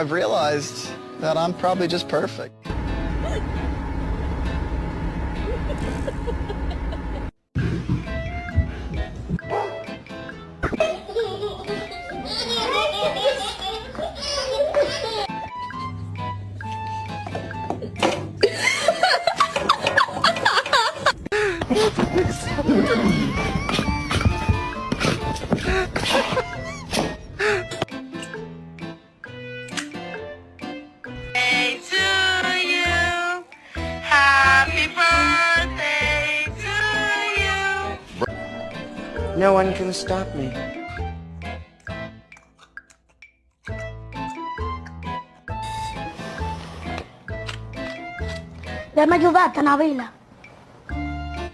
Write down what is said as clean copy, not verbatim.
I've realized that I'm probably just perfect. Birthday to you. Happy birthday to you. No one can stop me. Dammi aiutata, una vela.